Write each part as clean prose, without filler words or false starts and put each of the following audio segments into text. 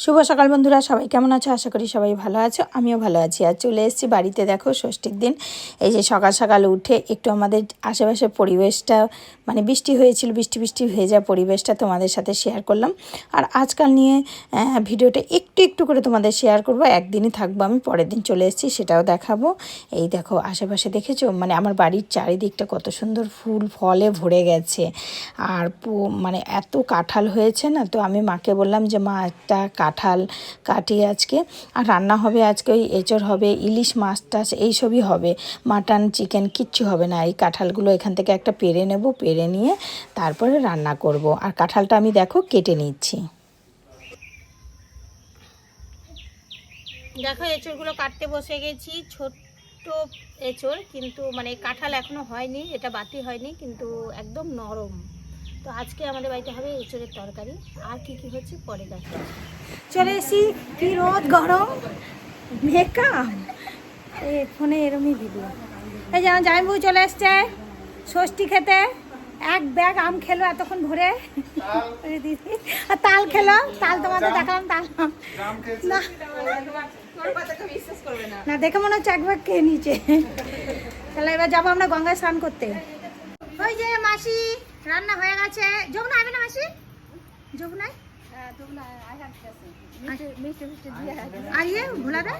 শুভ সকাল বন্ধুরা, সবাই কেমন আছো? আশা করি সবাই ভালো আছো, আমিও ভালো আছি। আর চলে এসেছি বাড়িতে। দেখো ষষ্ঠীর দিন এই যে সকাল সকাল উঠে একটু আমাদের আশেপাশে পরিবেশটা মানে বৃষ্টি হয়েছিল, বৃষ্টি বৃষ্টি হয়ে যাওয়া পরিবেশটা তোমাদের সাথে শেয়ার করলাম। আর আজকাল নিয়ে ভিডিওটা একটু একটু করে তোমাদের শেয়ার করব। একদিনই থাকবো আমি, পরের দিন চলে এসেছি, সেটাও দেখাবো। এই দেখো আশেপাশে দেখেছো, মানে আমার বাড়ির চারিদিকটা কত সুন্দর ফুল ফলে ভরে গেছে। আর মানে এত কাঁঠাল হয়েছে না, তো আমি মাকে বললাম যে মা একটা কাঁঠাল কাটি আজকে, আর রান্না হবে আজকে ওই এঁচড় হবে, ইলিশ মাছ টাছ এইসবই হবে, মাটন চিকেন কিচ্ছু হবে না। এই কাঁঠালগুলো এখান থেকে একটা পেড়ে নেব, পেড়ে নিয়ে তারপরে রান্না করব। আর কাঁঠালটা আমি দেখো কেটে নিচ্ছি। দেখো এঁচড়গুলো কাটতে বসে গেছি, ছোট্ট এঁচড়, কিন্তু মানে কাঁঠাল এখনো হয়নি, এটা বাতি হয়নি, কিন্তু একদম নরম। তো আজকে আমাদের বাড়িতে হবে এঁচড়ের তরকারি। আর কি কি হচ্ছে পরে দেখা। চলে এসি, কি রোদ গরম, মেকআপ এই ফোনে এরমই ভিডিও। এই যেমন জামাইবু চলে এসছে ষষ্ঠী খেতে, এক ব্যাগ আম খেলো এতক্ষণ ভরে, আর তাল খেলো, তাল তোমাদের দেখালাম, তাল না দেখে মনে হচ্ছে এক ব্যাগ খেয়ে নিচে। তাহলে এবার যাবো আমরা গঙ্গায় স্নান করতে। ওই যে মাসি রান্না হয়ে গেছে। যমুনা আবে না মাসি? যমুনায় আর ইয়ে ভোলাটা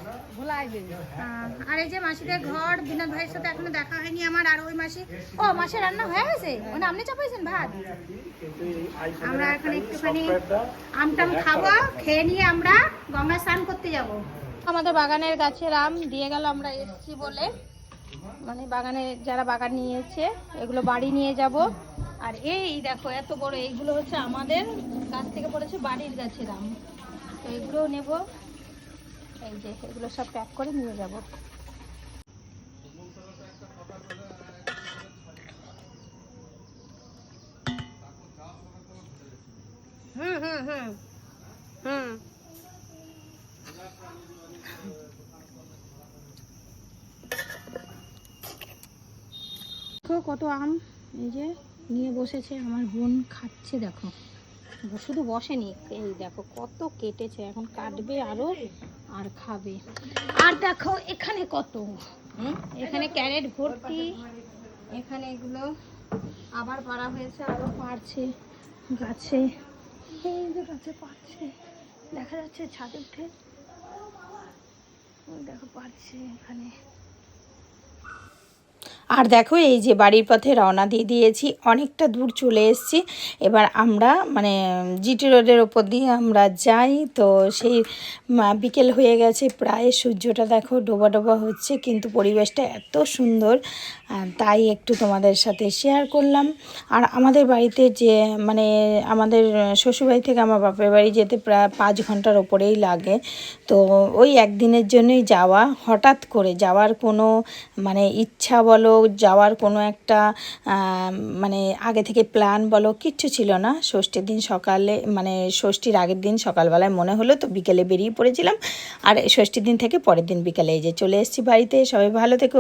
আর এই যে মাসিদের ঘর, বিনোদ ভাইয়ের সাথে এখনো দেখা হয়নি আমার। আর ওই মাসি, ও মাসে রান্না হয়ে গেছে, মানে আপনি চাপাইছেন ভাত। আমরা এখন একটুখানি আমটাম খাবো, খেয়ে নিয়ে আমরা গঙ্গা স্নান করতে যাব। আমাদের বাগানের গাছের আম দিয়ে গেল, আমরা এসেছি বলে, মানে বাগানে যারা বাগান নিয়েছে এগুলো বাড়ি নিয়ে যাব। আর এই দেখো এত বড়, এইগুলো হচ্ছে আমাদের গাছ থেকে পড়েছে, বাড়ির গাছের আম। তো এগুলোও নেব, এই যে এগুলো সব প্যাক করে নিয়ে যাব। হুম হুম হুম হুম কত আম এই যে নিয়ে বসেছে আমার বোন, খাচ্ছে দেখো, শুধু বসেনি, এই দেখো কত কেটেছে, এখন কাটবে আরো আর খাবে। আর দেখো এখানে কত, এখানে ক্যারেট ভর্তি, এখানে এগুলো আবার পাড়া হয়েছে, আরো পাড়ছে গাছে, এই যে গাছে পাড়ছে, দেখা যাচ্ছে ছাদে উঠে, দেখো পাড়ছে এখানে। আর দেখো এই যে বাড়ির পথে রওনা দিয়ে দিয়েছি, অনেকটা দূর চলে এসেছি। এবার আমরা মানে জিটি রোডের ওপর দিয়ে আমরা যাই। তো সেই বিকেল হয়ে গেছে প্রায়, সূর্যটা দেখো ডোবা ডোবা হচ্ছে, কিন্তু পরিবেশটা এত সুন্দর, তাই একটু তোমাদের সাথে শেয়ার করলাম। আর আমাদের বাড়িতে যে মানে আমাদের শ্বশুরবাড়ি থেকে আমার বাপের বাড়ি যেতে প্রায় 5 ঘন্টার ওপরেই লাগে। তো ওই একদিনের জন্যই যাওয়া, হঠাৎ করে যাওয়ার কোনো মানে ইচ্ছা বলো, যাওয়ার কোনো একটা মানে আগে থেকে প্ল্যান বলো কিচ্ছু ছিল না। ষষ্ঠীর দিন সকালে, মানে ষষ্ঠীর আগের দিন সকালবেলায় মনে হলো, তো বিকেলে বেরিয়ে পড়েছিলাম। আর ষষ্ঠীর দিন থেকে পরের দিন বিকেলে এই যে চলে এসেছি বাড়িতে। সবাই ভালো থেকো।